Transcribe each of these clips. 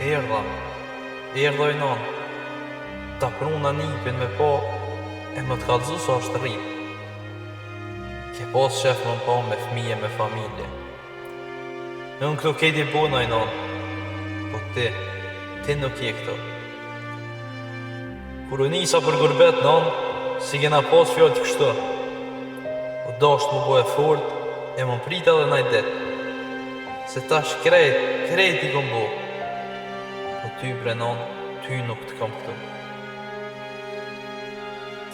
Erdhoj non. Ta pruna nipin me po, e më të kallëzu sa është rrit. Ke pas shef më po me fmije me familje. Unë këtu kejti punoj non. Po ti nuk je këtu. Kur u nisa për gurbet non, si kena pas fjallë të kështu. U dasht më bo e fort, e më prit edhe naj det. Se tash krejt i kom bo. Po ty bre non, ty nuk të kam këtu.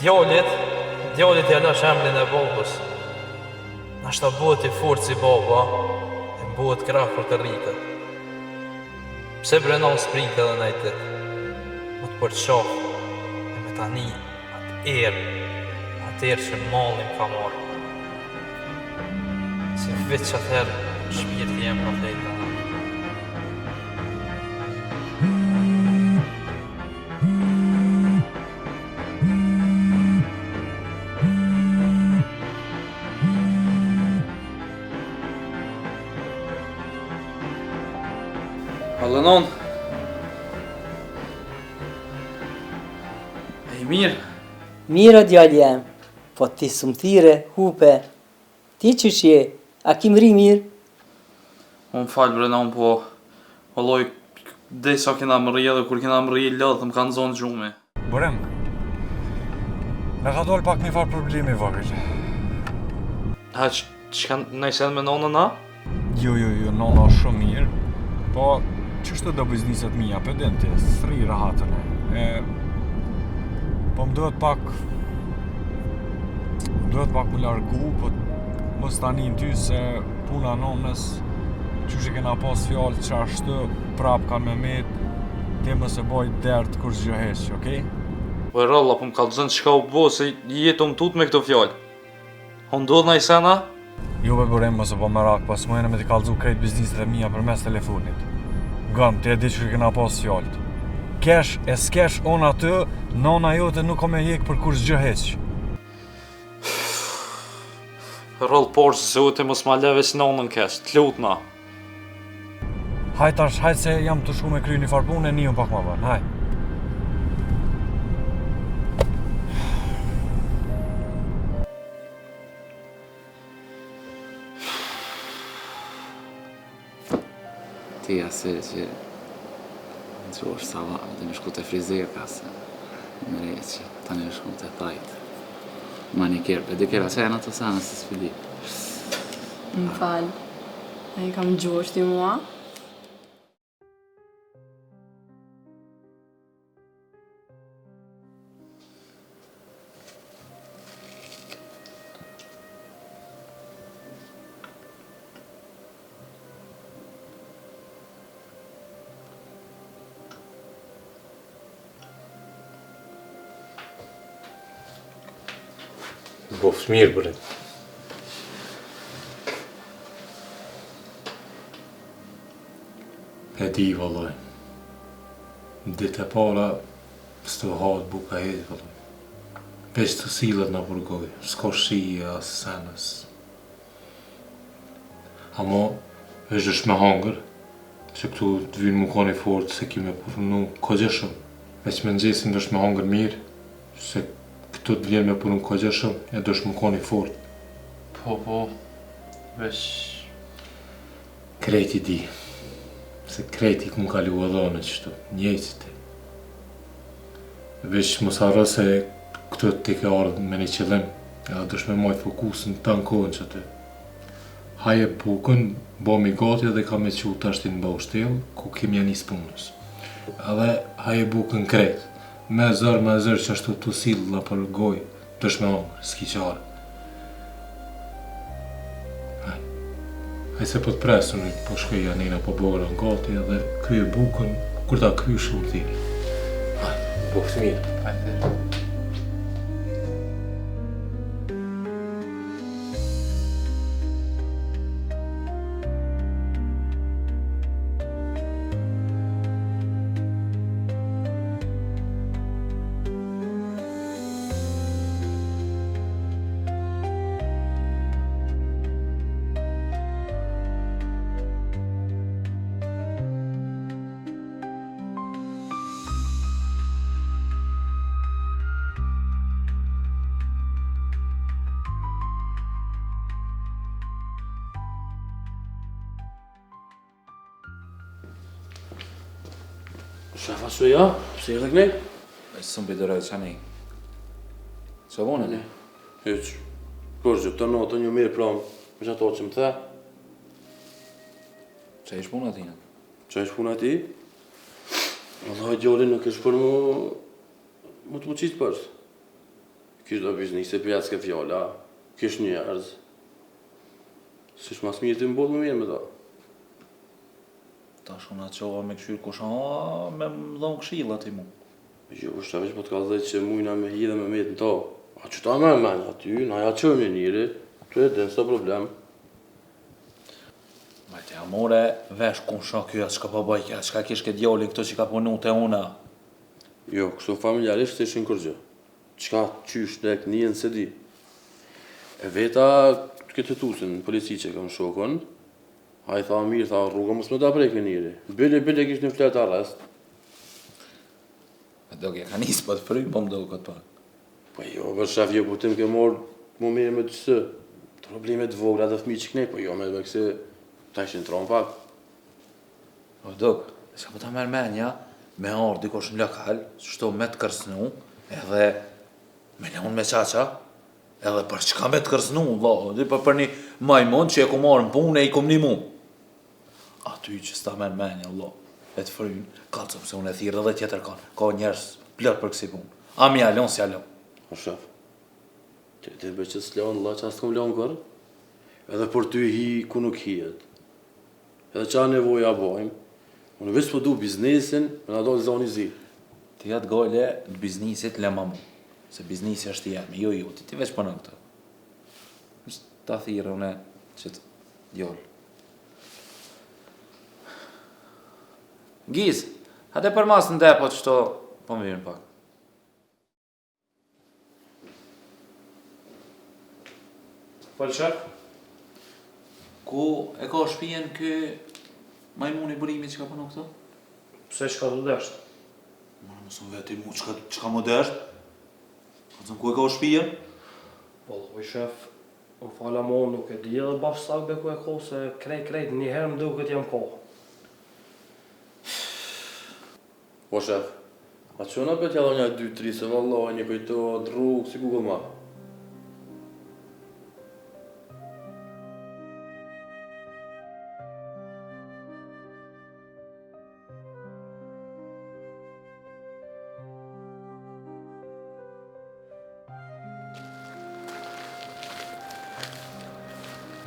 Djallit ja lash emrin e babës. Nashta bëhet i fort si baba, e bëhet krah për të rritët. Pse bre non s'prit edhe naj det? Më të përqaf, e me tani atë erë që mallim ka marrë. Se veç atëherë shpirti jem ka flejta. Hallënon. E mirë. Mira djali jem, po ti sumthire, hupe. Ti që je, a ki mri mirë? Unë falë bre non, po valloj dhe sa kena mëri edhe kur kena mëri lodhë më kanë zonë gjumi. Borem, në ka dollë pak një farë problemi vagël. Ha që kanë nëjsen me nonën na? Jo, nona është shumë mirë, po qështë do bizniset mija, pedenti, sri rahatën e. Po më duhet pak më largu, po mos tani në ty se puna nonës, qështë kena pas fjallë që ashtë prap kanë me met, ti mëse boj dertë kur zgjohesh, okej? Po e ralla, po më kallëzën që ka u bo, se jetë më tut me këto fjallë. Ho ndodh na i sena? Jo be Borem, mëse po më rak, pas mojene me t'i kallëzu krejt bizniset e mija për mes telefonit. Gam, ti e di që kena pas fjallët. Kesh e s'kesh on aty, nona jote nuk ka me hek për kur zgjohesh. Rall por zote mos ma leve si nonën kesh, t'lutna. Hajt se jam të shku me kry një farë punë e një pak ma bërë, haj. Ti asë që që është sava, dhe me shku të frizerka se më rejtë që ta në shku të thajtë. Manikirë, për dikera që e në të sanë së s'fili. Më falë, e kam gjosht i mua. Boft mirë bërë. E di vallaj. Ditë e para s'të hahet buka hetë vallaj. Veç të sillet na burgoj, s'ka shije as senës. Amo është me hangër, që këtu të vinë mu koni fort se ki me punu kogjeshëm. Veç me nxesin është me hangër mirë, se këtu të vjen me punu kogjeshëm, e dësh mu koni fort. Po, veç... Krejti di, se krejti ku m'ka lu adhone qështu, njëjtë ti. Veç mos harro se këtu ti ke ardhë me një qëllim, edhe dësh me maj fokusin të në kohën që ti. Haje bukën, bomi gati edhe ka me qu të ashtin bëu shtel, ku kemi janis punës. Edhe haje bukën krejt, me zër që ashtu të sillë për goj, dësh me hangër, s'ki qarë. Haj se po të presu në po shkoj janina po bora në gati edhe krye bukën, kur ta krye shumë thiri. Haj, boft mirë. Hajde. Shefa që ja, pse erdhe kënej? E së më bideroj që anej. Që vone ne? Hyq, kur që të notë një mirë pram, me që ato që më the? Që ish puna tina? Që ish puna ti? Allah, gjolli nuk ish për mu të më qitë përst. Kish do biznise për jatës ke fjalla, kish njerëz. Sish mas mirë ti më bodë më mirë me ta. Ta shkona qova me këshyrë kusha, me më dhonë këshilla ti mu. Jo, është veç po të ka dhe që mujna me hi dhe me metë në ta. A që ta me menja aty, na ja qërë një njëri, të e din së problem. Majte, amore, vesh kusha kjo, atë shka pa bajke, atë shka kish ke djallin këto që ka punu të una. Jo, kështu familjarisht ishin kërgjë. Qka qysh dek njën se di. E veta këtë tusin, polici që kam shokon, a i tha mirë, tha rruga mos me ta prek një njëri. Bile kish një fletë arrest. E do kje ka njësë për të fry, po më do këtë pak. Po jo, për shef, jo, po tim ke morë mu mirë me qësë. Problemet vogla dhe fmi që kënej, po jo, me këse ta ishin tronë pak. O dok, s'ka po ta merë menja, me orë dikosh në lokal, shto me të kërsnu, edhe me leon me qaqa, edhe për çka me të kërsnu, dhe për një majmon që e ku marë në punë e i kum një mu. Aty që s'ta merë menja, e të frynë, kalcëm se unë e thirë dhe tjetër ka njerës plët për kësi punë. A mi alon, si alon. O shef, ti be që s'leon, la që as t'kom leon kërë, edhe për ty hi ku nuk hijet. Edhe qa nevoja bojmë, unë veç po du biznesin, me na do të zoni zi. Ti atë gole në biznisit le ma mu, se biznisi është jemi, jo, ti veç përnë këtë. Ta thirë une që të djollë. Giz, hajde për mas në depo që to, po më virën pak. Falë shef? Ku e ka shpijen kë majmuni burimi që ka përnu këto? Pse që ka të deshtë? Mënë mësë veti mu, që ka më deshtë? Ka të ku e ka shpijen? Po, shef, më fala mo nuk e di edhe bashkë sakbe ku e ko, se krejt, një herë më duket jam ko. Po shef, a qëna për t'jallon një 2-3 se vallaj një kujto rrugë si Google Map.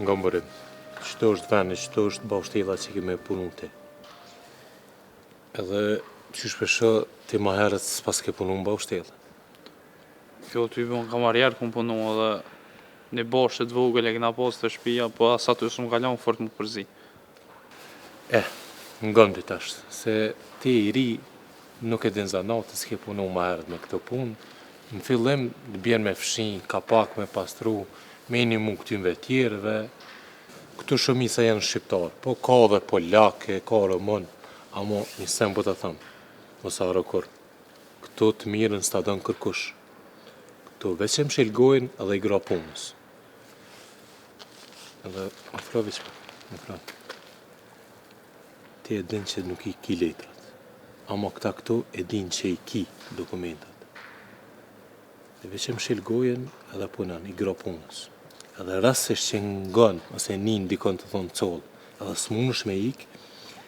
Nga mbërim, qëto është veni, qëto është baushtela që kime punu ti. Edhe që shpesho ti ma herët s'pas ke punu në baushtela. Kjo ty bën kamarjerë ku më punu edhe një bashkët vogël e kina pas të shpia, po as aty s'm kalon fort më përzi. Nga mbi tash, se ti i ri nuk e din zanatës s'ke punu ma herët me këto punë. Në fillim të bjen me fshin, kapak me pastru, minimum këtynve tjerëve. Këtu shumisa janë shqiptarë, po ka dhe polake, ka romën, amo një sem po të thëmë, mos arro kur. Këtu të mirën s'ta dënë kërkush. Këtu veç e më shelgojnë edhe i gra punës. Edhe afro veç afro. Ti e din që nuk i ki letrat, amo këta këtu e din që i ki dokumentat. Dhe veç e më shelgojnë edhe punan, i gra punës. Edhe rasisht që ngon, ose nin dikon të thonë collë, edhe s'munësh me ik,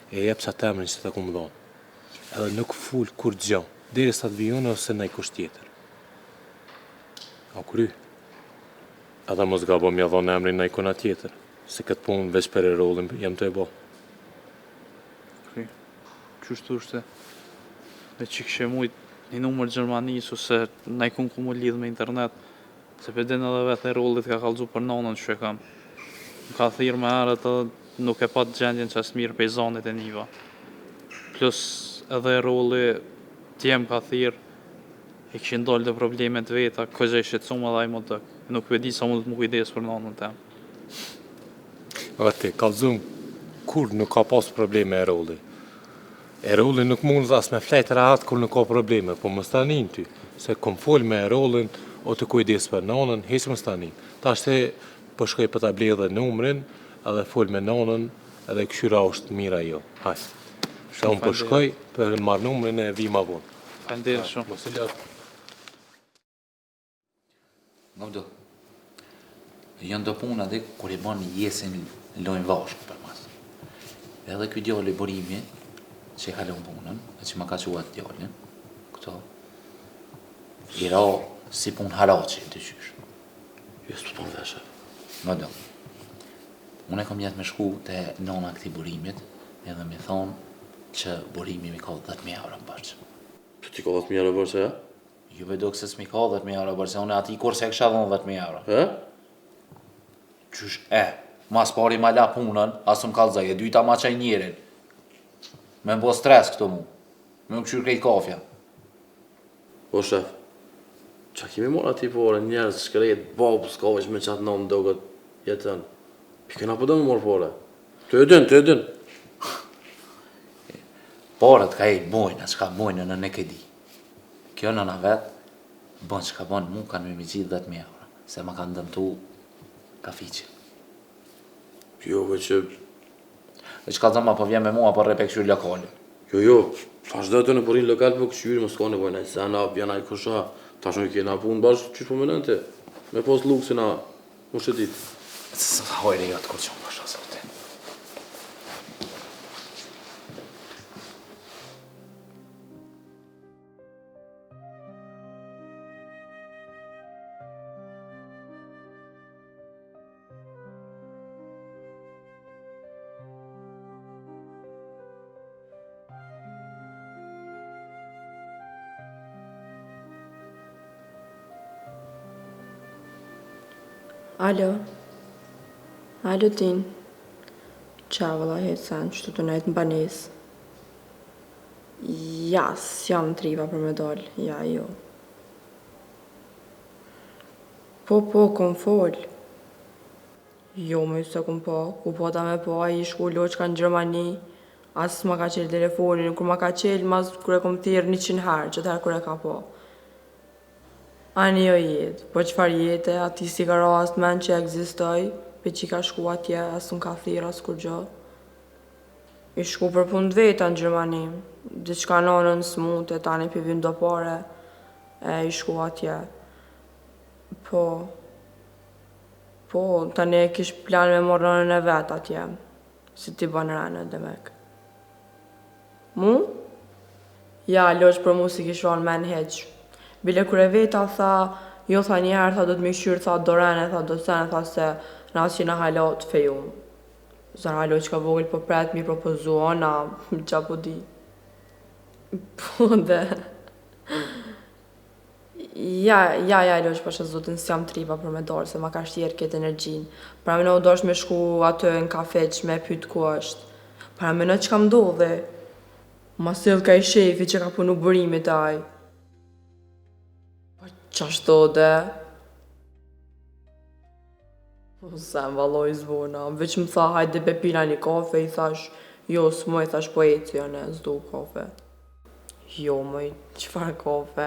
e jep sa temrin që të kumë dhonë. Edhe nuk full kur gjo, deri sa të vijone ose nëj kusht tjetër. A kry? Edhe mos gabo mja dhonë emrin nëj kuna tjetër, se këtë punë veç për e rollin jem të e bo. Kry, qështu është dhe që kështë mujt një numër Gjermanis ose najkun ku mu lidh me internet, se për din edhe vetë e rollit ka kalzu për nonën që e kam. Më ka thirë me herët edhe nuk e pat gjendjen që asë mirë pejzanit e niva. Plus edhe rolli t'jem ka thirë, i këshin dollë dhe problemet veta, këgja i shqetsumë edhe ajmo të nuk për di sa mund të më kujdes për nonën tem. Vete, kalzum kur nuk ka pas probleme e rolli. E rolli nuk mund dhe as me flejt rahat kur nuk ka probleme, po më stanin ty, se kom fol me e rollin, o të kujdes për nonën, hesë më stanin. Ta është për shkoj për të ble dhe numrin, edhe fol me nonën, edhe këshyra është mira jo. Hajde. Sa unë po shkoj për marrë numrin e vi ma vonë. Faleminderit shumë. Mos e lart. Ngabdo. Janë do puna dhe kur i bën jesin lojnë vashkë për mas. Edhe ky djalë i burimi që i kalon punën, e që ma ka quat djalin, këto, i ra si pun haraci të qysh. Jo, s'po tonë veshe. Ngabdo. Unë e kom jetë me shku të nona këti burimit, edhe mi thonë që burimi mi ka 10.000 euro në bërqë. Për ti ka 10.000 euro bërë se ja? Ju vedo këse s'mi ka 10.000 euro bërë, se unë ati kur se kësha dhënë 10.000 euro. E? Qysh mas pari ma la punën, asë më kalzaj, e dyta ma qaj njerin. Me më bo stres këto mu. Me më këshyrë krejt kafja. O shef, qa kemi mora ti pore, njerës shkrejt, babë s'ka veç me qatë nëmë dogot jetën. Pikena po do me morë pore. Të e din. Parët ka e bojnë, që ka bojnë në ne këdi. Kjo në vetë, bon që ka bon, mu kanë me gjithë 10.000 euro, se ma kanë dëmtu kafiqin. Jo, veç që... E që ka zëma po vjen me mua, po repe këshyrë lokali. Jo, tash dhe të në porin lokal për këshyri, më s'ka nevojnë, ajtë sena, vjena i kosha, tash në kena punë bashkë, qysh po menente, me pos luksin a, mu shetit. Hojre jo të kur qëmë pasha sote. Alo tin. Qa vëlla hecen, që të nejtë në banes. Ja, s'jam triva për me doll, ja, jo. Po, kom fol. Jo, me se kom po, ku po ta me po, a i shku loqka në Gjermani, as ma ka qelë telefonin, kur ma ka qelë, mas kur e kom thirë 100 herë, që tërë kur e ka po. Ani jo jetë, po qëfar jetë, ati si ka rast men që egzistoj, pe që i ka shku atje, as nuk ka thirë, as kur gjo. I shku për punë veta në Gjermani, diçka nonën s'mute, tani për vim do pare, e i shku atje. Po, tani e kish plan me morë nonën e vetë atje, si ti banë rënë dhe mek. Mu? Ja, loq për mu si kish ronë men heqë. Bile kër e veta tha, jo tha njerë, tha do të mishyrë, tha do rene, tha do sene, tha se në asë që në halat fejum. Zara halo që ka vogël për pret mi propozu, ona, qa po di. Po dhe... Ja, loq pasha zotin, s'jam tripa për me dorë, se ma ka shtjerë këtë energjin. Pra me në u dosh me shku atë në kafe që me pyt ku është. Pra me në që kam ndodhe. Ma sill ka i shefi që ka punu burimit aj. Qashto dhe? Sem valoj zvona, veç më tha hajde be pina një kafe, i thash, jo s'moj, thash po eci jone, s'do kafe. Jo moj, qëfar kafe,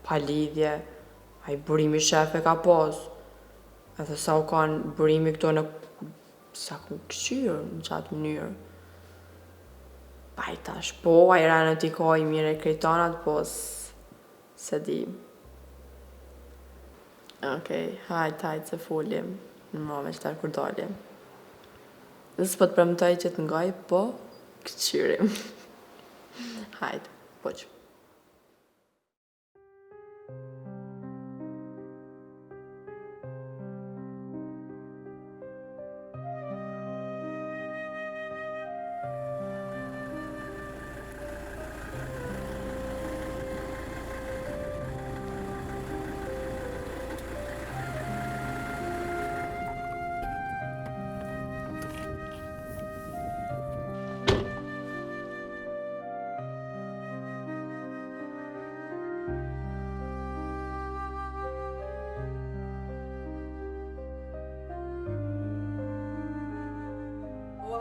pa lidhje, a i burimi shefe ka pas. Edhe sa u kanë burimi këto në, sa ku këqyrë në qatë mënyrë. Pa i thash, po, a i rene t'i ka i mire krejtanat, po se di. Okej, hajt, se folim. Në mame që tarë kur dalim. Dhe s'po të premtoj që të ngaj, po këqyrim. Hajt, po që.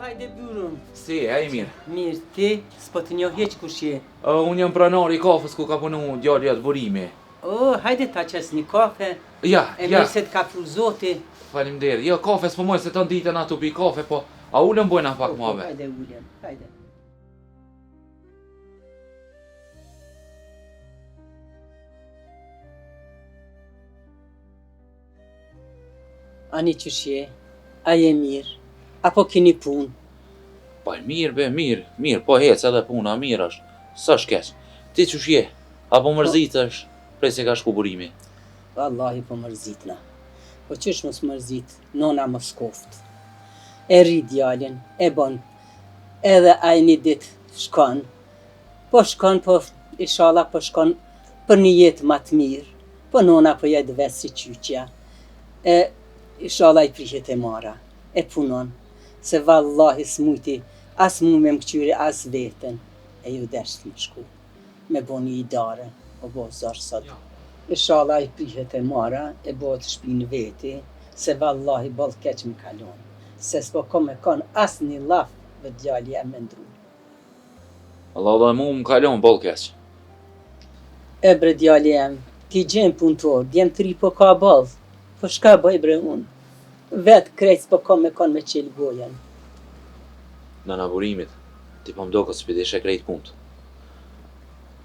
Hajde burëm. Si, e i mirë. Mirë, ti s'po të njoh heq kush je. Unë jam pranari i kafës ku ka punu djali atë burimi. Hajde ta qes një kafe. Ja. Mirë se t'ka pru zoti. Faleminderit. Jo, kafe s'po moj se të ditën ato pi kafe, po a ulëm bojna pak mave. Hajde ulem, hajde. Ani qëshje, a je mirë, apo keni punë? Po mirë be, mirë, po hec edhe puna mirë është. S'është keq. Ti çush je? Apo mërzitesh prej se ka shku burimi? Wallahi po mërzitna. Po qësh mos mërzit, nona më shkoft. E rri djalin, e bon. Edhe ai një ditë shkon. Po inshallah po shkon për një jetë më të mirë. Po nona po jetë vetë si qyqja. E inshallah i prihet e mara. E punon. Se vallahi s'mujti as mu me më këqyri as vetën. E ju desht më shku. Me bo një idare, o bo zarë sot. Inshallah i prihet e mara, e bo të shpinë veti, se vallahi bol keq më kalon. Se s'po kom me kon as një laf vë djali e me ndru. Allah dhe mu më kalon bol keq. E bre djali em, ti gjen punëtor, djem të ri po ka ballë. Po shka bëj bre unë? Vetë krejt s'po kom me kon me qelë gojen. Nëna burimit, ti po mdo këtë s'piti shë krejt punët.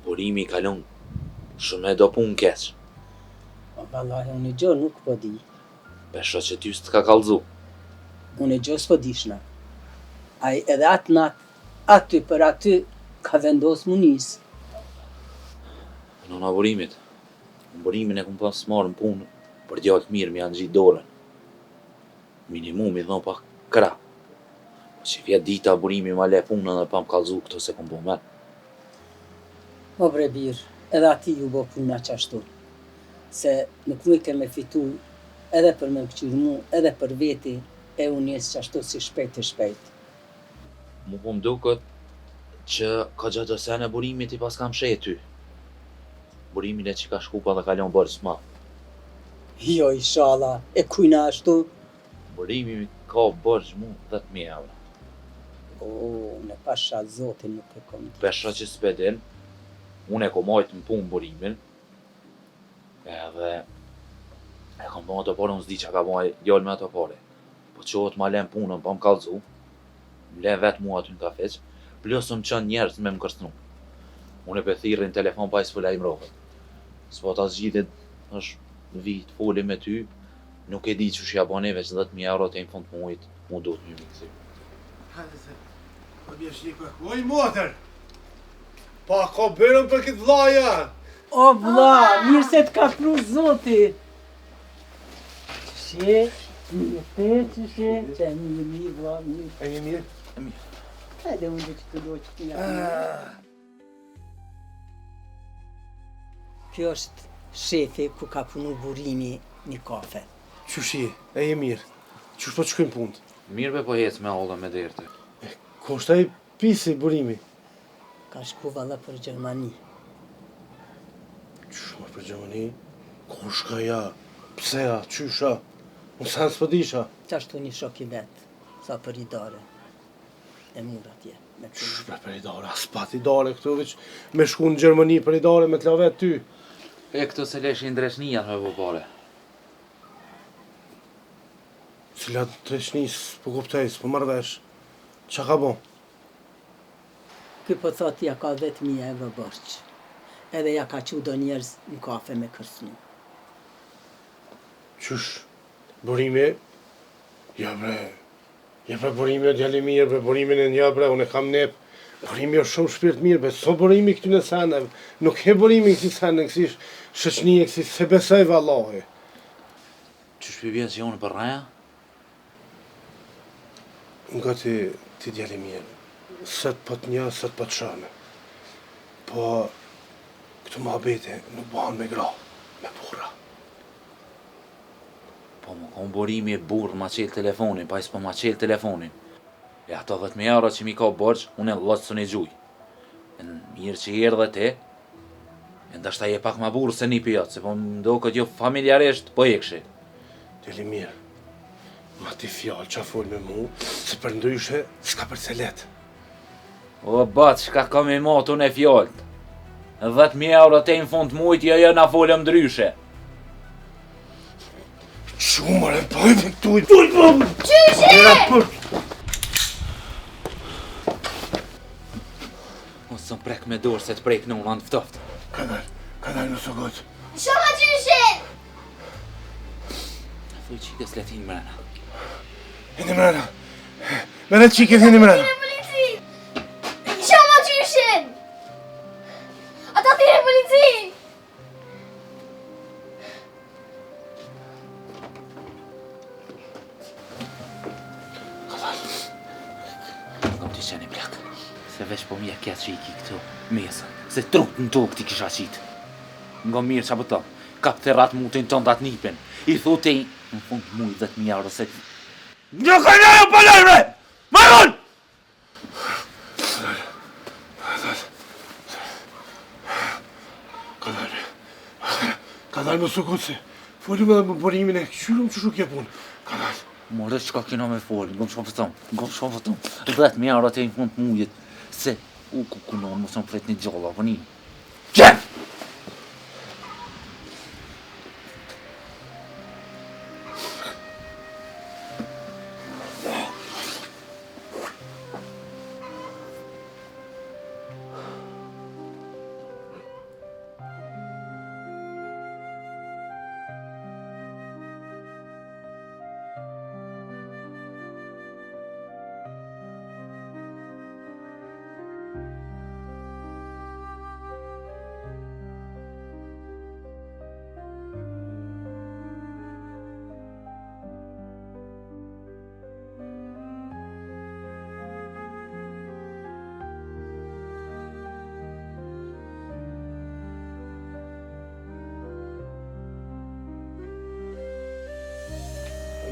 Burimi i kalon shumë e do punë keq. O vallahi unë i gjo nuk po di. Besho që ty s'të ka kallzu. Unë i gjo s'po dishna. Ai edhe atë natë, aty për aty, ka vendos mu nisë. Nëna burimit, në burimin e kum pas marrë në punë, për djallë mirë mi janë gjitë dorën. Minimum i dhon pa kra. Po që vjet dita burimi ma le punën dhe pa më kallzu këto se kum bo me. O bre birë, edhe ati ju bo puna qashtu. Se nuk nuk ke me fitu edhe për me këqyrë mu, edhe për veti, e unë jesë qashtu si shpejt. Mu po mduket që ka gjatë të sene burimit i pas kam shej ty. Burimin e që ka shku pa dhe kalon bërës ma. Jo, inshallah, e kujna ashtu. Burimi ka bërgjë mu 10.000 euro. O, në pasha zotin nuk e kom di. Pesha që s'pedin, unë e ko majtë në punë burimin, edhe e kom bëma të pare, unë s'di që ka bëma djallë me ato pare. Po qohet ma len punën, pa më kallzu, më len vetë mua aty në kafeq, plus më qënë njerës me më kërstnu. Unë e pe thirrin telefon pa i s'fëla i mrohet. S'po ta zgjidit është në vit, foli me ty, nuk e di që shja bane veç 10.000 euro të e në fund të mujt, mu do të një mikësi. Hajde se, po bje shikë, oj motër! Pa ka bërën për këtë vlaja! O vlla, mirë se t'ka pru zoti. Qëshje, qëshje, që e mirë, vlla, mirë. E një mirë? Hajde unë dhe që të do që t'ja. Kjo është shefi ku ka punu burimi një kafe. Qëshje, e një mirë? Qësh po të shkojmë punët? Mirë be po hec me olla me derte. Ko është ai pisi burimi? Ka shku valla për Gjermani. Qysh më për Gjermani? Ko shka ja? Pse ja? Qysha? Unë sa s'po disha? Qashtu një shok i vetë, sa për i dare. E mur atje. Qysh për i dare? As pat i dare këtu, veç me shku në Gjermani për i dare me t'la vetë ty. E këto se leshin dreshnija me po pare. Cilat treshnis, po kuptoj, s'po marrë vesh. Qa ka bon? Ky po thot ja ka 10.000 euro borç. Edhe ja ka qu do njerëz në kafe me kërsnu. Qysh? Burimi? Ja bre burimi o djali mirë, bre burimin e nja bre, unë e kam nep. Burimi o shumë shpirt mirë, bre, so burimi këty në seneve. Nuk he burimi kësi sene, kësi shëqnije, kësi se besoj vallahi. Qysh për vjen që unë për raja? Nga ti djali mirë, sët për të një, sët për të shane. Po, këtu ma bete nuk bëhan me gra, me burra. Po më kom burimi e burë ma qelë telefonin, pa i s'po ma qelë telefonin. E ato 10.000 euro që mi ka borç, unë e lëtë së një gjuj. Në mirë që i erë dhe te, e ndashta je pak ma burë se një pjatë, se po më do këtë jo familjarisht, po e këshe. Djali mirë, ma ti fjallë qa full me mu, se për ndryshe, s'ka për se letë. O batë, shka kam i motu në fjallët. 10.000 euro te në fund mujt, jo na folëm ndryshe. Qumër e pojmë këtu i pojmë! Qyshe! Mos së prek me dorë se të prek në unë anë ftoftë. Ka dalë në sogot. Shoma qyshe! Thuj qikës leti një mrena. Hini mrena. Mere qikës hini mrena. Polici! Shama qyshin! Ata thire polici! Kom t'i qeni plak. Se veç po mje kjetë që i ki këtu mesën. Se trut në tokë ti kisha qitë. Nga mirë që bëto. Kap të ratë mutin të ndat nipin. I thuti, në fund mujë 10.000 euro se... Një kënja jo pëllërre! Marun! Ka dalë më sukuci. Folim edhe më bërimin e këshyrum që shuk je punë. Ka dalë. More qka kina me folë, ngom shumë fëtëm. 10.000 euro të në fund mujët. Se u kukunon më shumë fret një gjalla, për një. Qenë!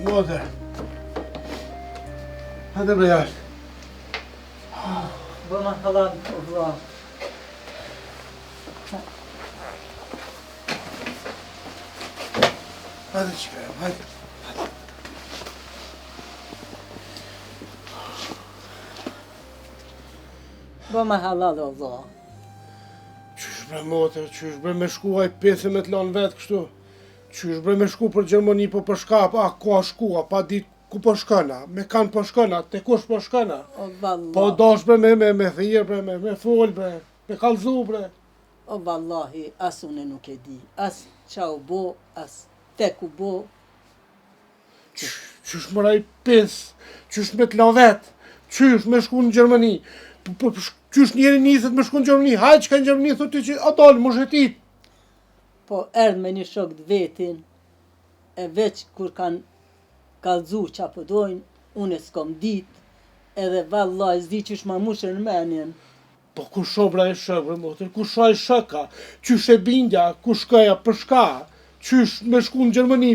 Mote. Hadi bre jashtë. Bëma halal, o vla. Hadi çıkayım, hadi. Bëma halal, o vla. Qysh bre mote, qysh bre me shkuaj pese me të lanë vetë kështu. Qysh bre me shku për Gjermani po për shka, a ku a shkua, pa dit ku po shkëna, me kanë po shkëna, te kush po shkëna. O valla. Po dosh bre me thirë bre, me fol bre, me kalzu bre. O vallahi, as unë nuk e di. As qa u bo, as tek u bo. Qysh mëraj pes, qysh me të lanë vetë, qysh me shku në Gjermani. Qysh njeri niset me shku në Gjermani, hajtë që ka në Gjermani, thotë që a dalë, më zhetit. Po erdh me një shok të vetin, e veç kur kanë kalzu qa pëdojnë, unë e s'kom dit, edhe vallaj zdi qysh ma mushën menjen. Po ku shobra e shok, bre motër, ku shra e shoka, qysh e bindja, ku shkaja për shka, qysh me shku në Gjermani,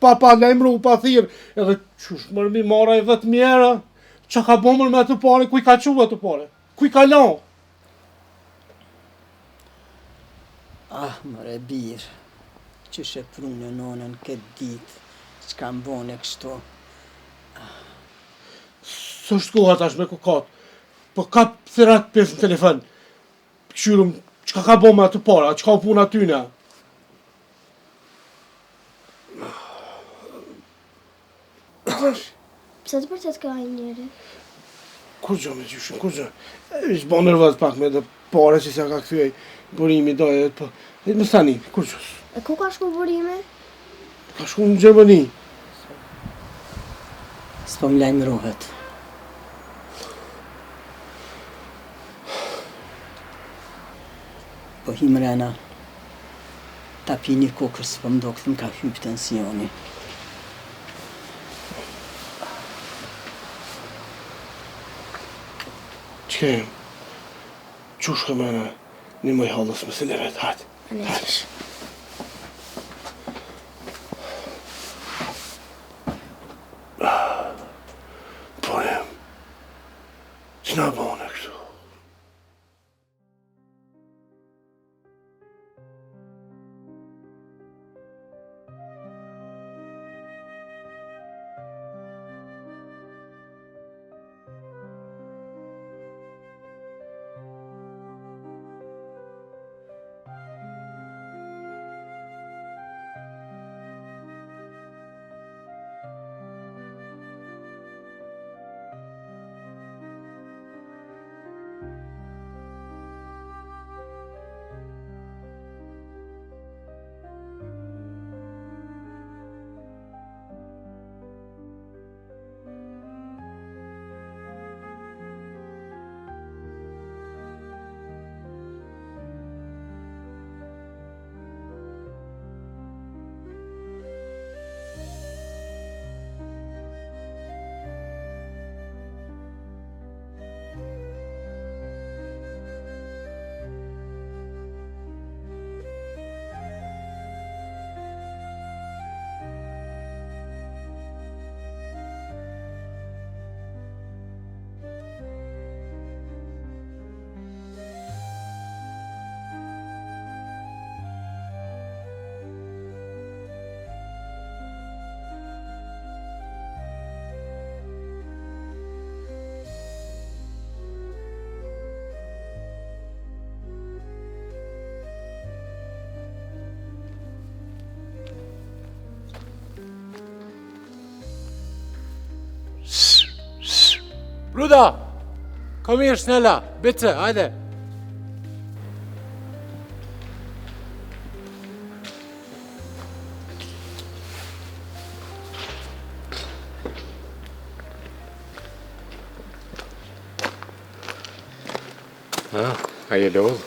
pa lajmru, pa thirë, edhe qysh mërmi mara e 10.000 euro, qa ka bomër me atë pare, kuj ka qua atë pare, kuj ka lanë. Ah, mëre birë, qysh e prunë nonën këtë ditë, që kam bone kështu. Së shkoha tash me kukat, po ka thirat pjesë në telefon, këshyrum, qka ka bo me atë para, qka u puna tyne. Pse të përtet ka njëri? Kur gjo me gjyshën, kur gjo? Ishtë bo nërvaz pak me dhe pare që s'ja ka këthyej burimi doje, po, e më stani, kur gjos? E ku ka shku burimi? Ka shku në Gjermani. S'po më lajmërohet. Po himrena, ta pi një kokër s'po më do këtë më ka hypë tensioni. Qëkem, qush ka mena, një mëj halës më sile vetë, hajtë. Anesh. Po jem, qëna bone kështu? Ruda! Kom hier snella, bitte, hajde! A je lodh?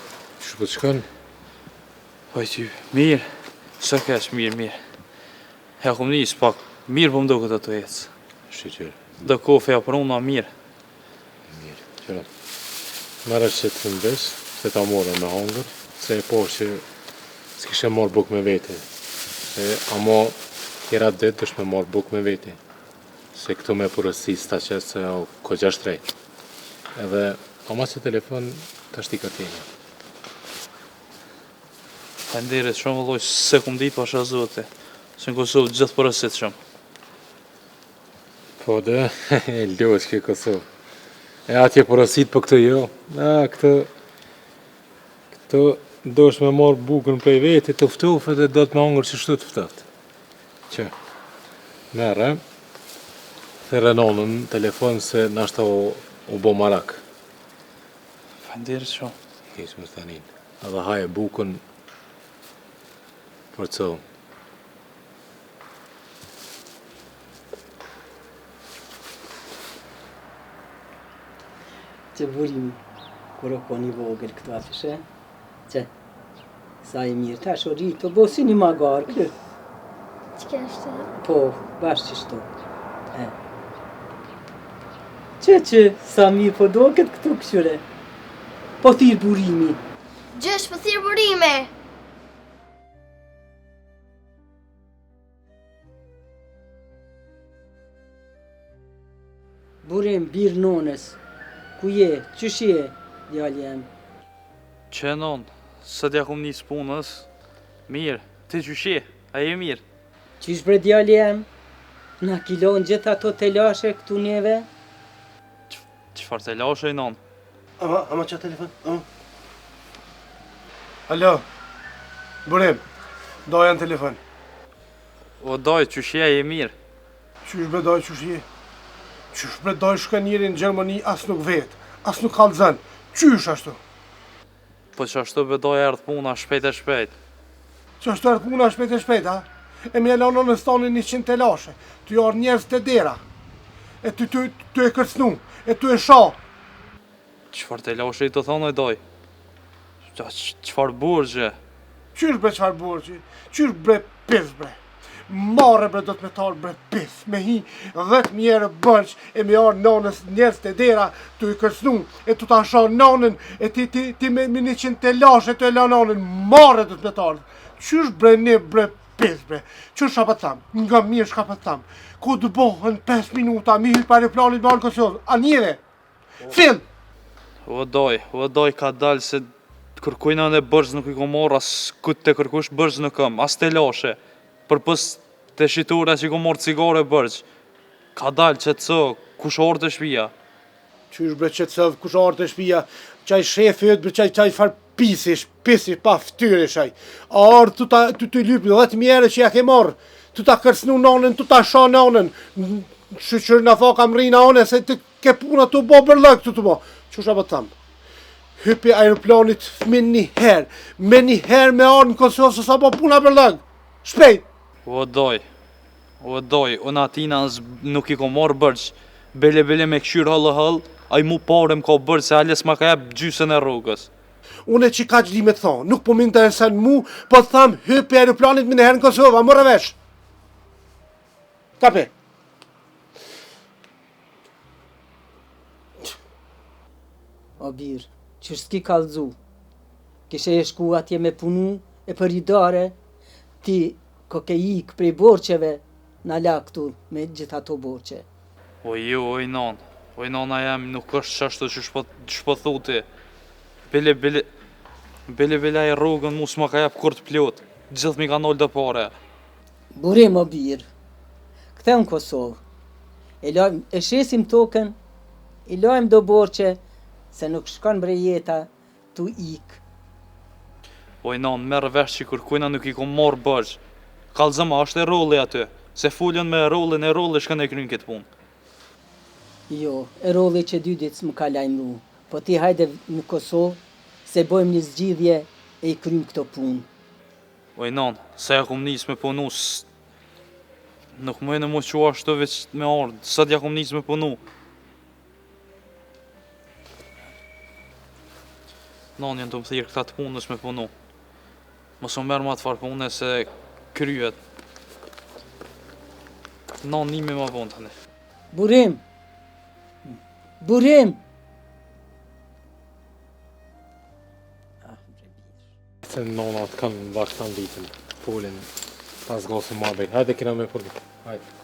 Që po të shkon? Po ty, mirë. Sa kesh, mirë. Ja kom nis pak, mirë po më duket ato ecë. Shqyqyr. Do kofe ja për unë mirë. Mirë, qëra. Merë që të mbes, se ta morë me hangër, se e po që s'kishe morë buk me vete. Se amo tjera dit është me morë buk me vete. Se këtu me përësis ta qesë se o ko gjasht rej. Edhe ama që telefon të ashti këtini. Faleminderit shumë vëlloj, se kum ditë pasha zote. Se në Kosovë gjithë përësit shumë. Po dhe, e ljosh ke Kosovë. E atje përësit për këtë jo. Këtë do është me marë bukën prej veti të ftofët dhe do të me hangër që shtu të ftofët. Që, merë, thërë nonën telefon se nashta u bo marak. Faleminderit shumë. Kishë më stanin. Edhe haje bukën për co. Që burimi, kur o koni vogël këtu afishe, që sa e mirë, tash o rritë, o bosi një magarë, kërë. Që kjo është? Po, bashkë që shto. Që, sa mirë po do këtë këtu këshure. Po thirë burimi. Gjësh, po thirë burime! Burim, birë nonës. Ku je? Qysh je, djali jem? Që non, së t'ja kum njës punës, mirë, ti qyshe, a je mirë? Qysh bre djali jem? Na kilon gjithë ato telashe këtu njeve? Qëfar telashe i non? Ama qa telefon? Alo, burim, doja në telefon. O doj, qyshe, a je mirë? Qysh bre doj, qysh je? Qysh bre doj shka njeri në Gjermani as nuk vetë, as nuk kalëzën. Qysh ashtu? Po që ashtu bedoj erdh puna shpejt e shpejt. Që ashtu erdh puna shpejt e shpejt, ha? E mi e lanon në stanin 100 telashe, ty jarë njerës të dera. E ty e kërcnu, e ty e sha. Qëfar telashe i të thonë e doj? Qëfar burgje? Qysh bre qëfar burgje? Qysh bre pis bre? Mare bre do të me talë bre pis, me hi 10 mjerë bërq, e me arë nonës njerës të dera, të i kërcnu, e të ta sha nonën, e ti me 100 telashe të e la nonën, mare do të me talë. Qysh bre ne bre pis bre? Qysh shka për thamë? Nga mirë shka për thamë? Ku të bohën 5 minuta, mi hy për planit me alë Kosovë, a njeve? Fill! O doj ka dalë se kërkujna në bërgjë nuk i ko morë, as këtë të kërkush bërgjë nuk këm, as telashe. Për pës të shitura që i ko morë cigare bërgjë. Ka dalë që të cë, kush orë të shpia? Qysh bre që të sëvë, kush orë të shpia? Qaj shefi bre qaj far pisish pa ftyre shaj. A orë të lypë 10 mjere që ja ke morë. Të ta kërcnu nonën, të ta sha nonën. Shqyqër në fa kam rina one, se të ke puna të bo bërlëk të bo. Qusha për thamë? Hypi aeroplanit me një herë me arë në Kosovë, se sa bo puna bërlëk. Shpejt! O doj, unë atina nuk i ko morë bërgjë, bele me këshyrë hëllë, a i mu pare më ka bërgjë se ales ma ka jep gjysën e rrugës. Unë e që ka gjli me të thonë, nuk po më interesën mu, po të thamë hypi aeroplanit me në herë në Kosovë, a mërë vesh. Kape. O birë, që s'ki kalzu. Kishe e shku atje me punu e për i dare, ti koke ikë prej borqeve në la këtu me gjitha to borqe. O jo, oj nona jam nuk është qashtu që shpëthuti. Bele e rrugën mu s'ma ka jep kur të plot, gjithë mi ka nollë dë pare. Burim o birë, këthe në Kosovë, e shesim token, i lojmë do borqe, se nuk shkon bre jeta tu ikë. Oj non, merë vesh që kërkujna nuk i kom morë bërgjë. Kalzëma, është e rolli aty, se fullën me rollin e rolli shkën e krynë këtë punë. Jo, e rolli që 2 ditë s'më ka lajmru. Po ti hajde në Kosovë, se bojmë një zgjidhje e i krymë këto punë. Oj, non, se ja kom nis me punu, nuk më e në mu që ashtu veç me ardhë, sot ja kom nis me punu. Non, janë të më thirë këta të punës me punu. Mos më merë ma të farë pune se kryet. Non, nimi ma vonë të ne. Burim! Burim! Se nonat kanë bashkan ditën, folin pas gosë më abej. Hajde kina me përdi, hajde.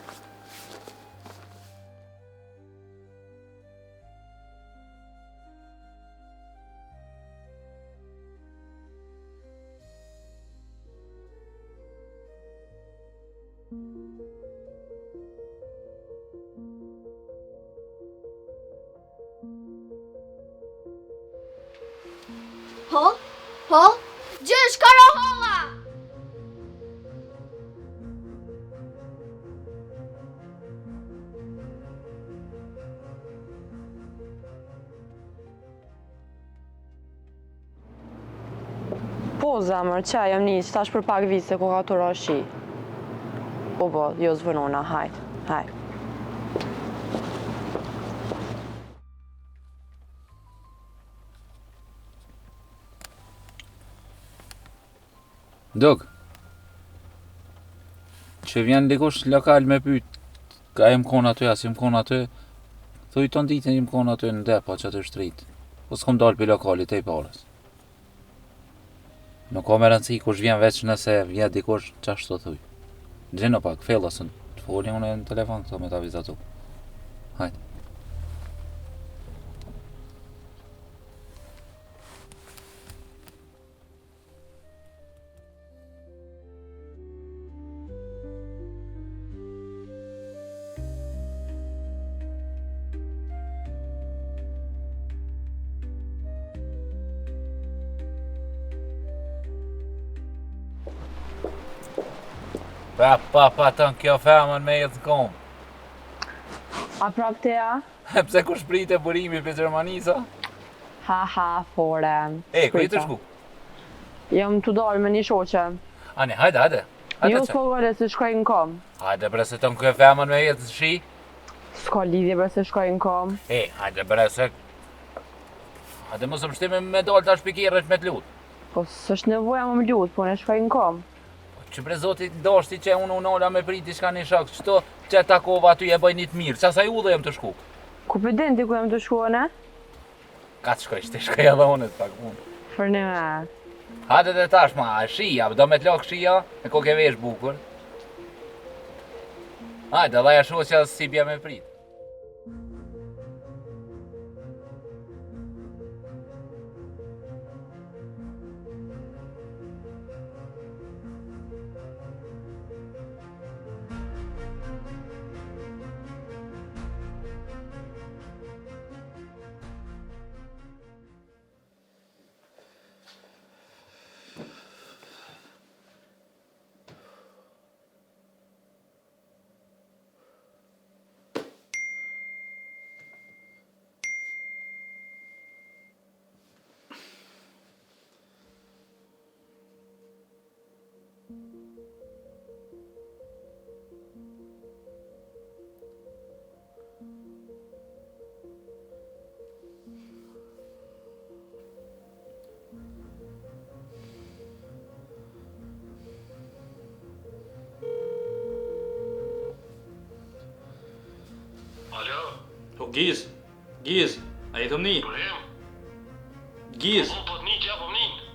Hol, gjysh karaholla! Po, zemër, që jam një, që tash për pak vite ku ka të rashi. Po, jo zvënona, hajt. Dok, që vjen dikush lokal me pyet, ka jem kon aty, as jem kon aty, thuj ton ditën jem kon aty në depo që aty shtrit. Po s'kom dal për lokalit e i parës. Nuk ka me rëndësi kush vjen veç nëse vjen dikush qashtu thuj. Gjeno pak, fellasën, të folin unë në telefon, këto me ta vizatu. Hajde. Pa, tënë kjo femën me jetë në komë. A prap të ja? Pse ku shprite burimi për Gjermanisa? Ha, fore. Ku i të shku? Jam të dalë me një shoqe. Ani, hajde. Jo s'ko gëre se shkoj në kom. Hajde bre se tënë kjo femën me jetë në shi? S'ka lidhje bre se shkoj në kom. Hajde bre se... Hajde mos më shtime me dalë tash pikirët me të lutë. Po s'është nevoja më lutë, po në shkoj në kom. Që bre zoti dashti që unë unolla me priti shka një shak, qëto që takova aty e bëj një të mirë, qasaj u dhe jem të shku? Ku përdin ti ku jem të shku, ne? Ka të shkoj, që shkoj edhe unë të pak punë. Fërni me. Hajde dhe tash ma, shia, do me t'lok shia, e ko ke vesh bukur. Hajde, dhe ja shu që si bje me prit. Giz, a jetë më një? Giz. Po të një që po më një.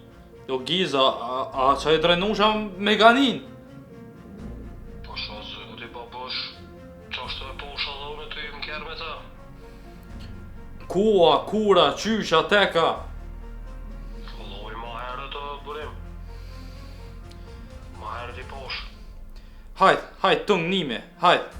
Jo Giz, a që e drenusha me ganin? Po shma zë, ti pa bësh, që ashtë e po shala unë ty më kjerë me ta. Kura, qysha, teka. Loj ma herë të burim. Ma herë ti posh. Hajt, tëngë nime, hajt.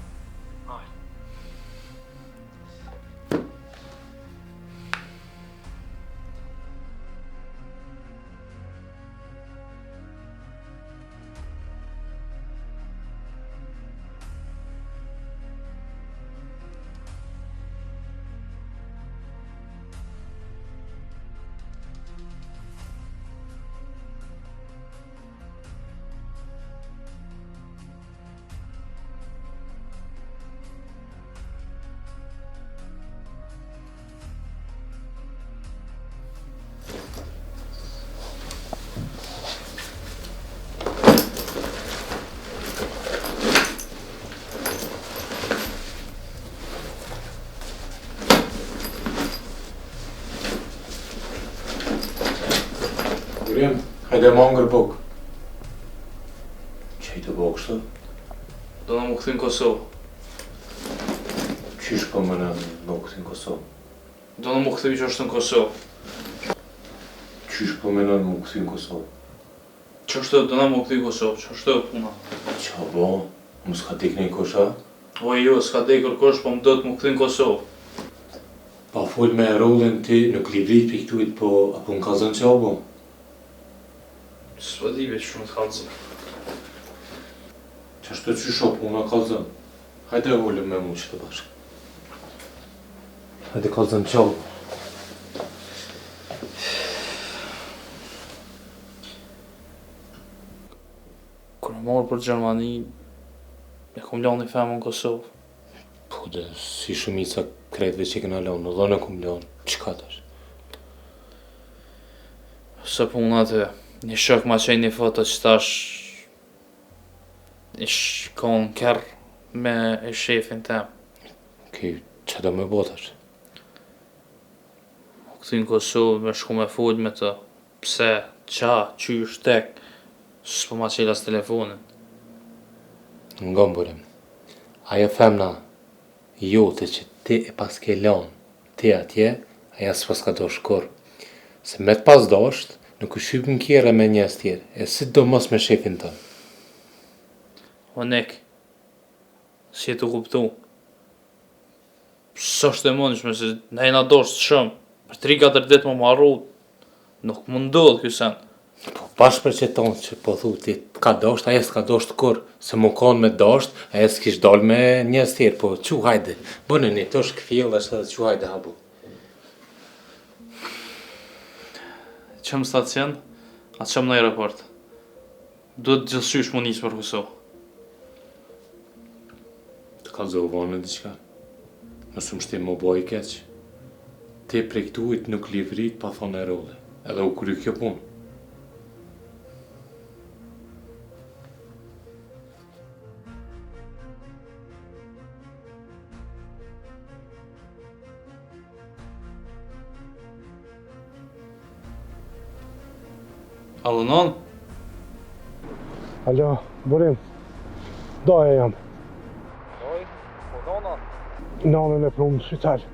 Burim, hajde mangër buk. Që i të buk kështu? Do na më kthy në Kosovë. Qysh po më në këthin Kosovë? Do na më kthy që është në Kosovë. Qysh po më në këthin Kosovë? Ç'është do na më kthy në Kosovë, ç'është puna? Qa bo, më s'ka dik një kosha? O jo, s'ka dekur kush, po më do të më kthy në Kosovë. Pa full me rollin ti, nuk livrit për këtujt, po apo në kallëzën qa bo? S'po di veç shumë të kallëzën. Qashtu që shopu në kallëzën? Hajde ullëm me mu që të bashkë. Hajde kallëzën qa bo? Kur e morë për Gjermani, e kom lanë një femë në Kosovë. Po dhe si shumica kretve që këna lanë, dhe në kom lanë, qëka tash? Se puna të, një shok ma qenë një foto që tash ish konë kërë me e shefin tem. Ki, që do me botash? Këty në Kosovë me shku me full me të, pse, qa, qysh, tek, s'po ma qelas telefonin. Nga mburim, ajo femna jote që ti e pas ke lanë, ti atje, aja s'pas ka dosh kur. Se me të pas dosht, nuk u shqyp në kjera me njës tjerë, e si do mos me shefin tënë. O nek, si e të kuptu. S'është e mundshme se ne na dosht shumë, për 3-4 ditë më marru, nuk më ndodh ky sen. Po pash për që tonë që po thu ti ka dosht, aja s'ka dosht kur, se më konë me dosht, aja s'kish dal me njës tjerë, po që hajde, bënë një tosh këfjell është edhe që hajde habu. Qëm stacion, atë qëm në aeroport. Duhet gjithësysh më njësë për Kosovë. Të kalzohu vanë diqka, nësë më shtim më boj i keq. Ti prej këtujt nuk livrit pa thonë e rolle, edhe u kry kjo punë. Alo, non? Alo, Burim. Doja jam. Oj, po nona? Nanën e prumë në shqytar.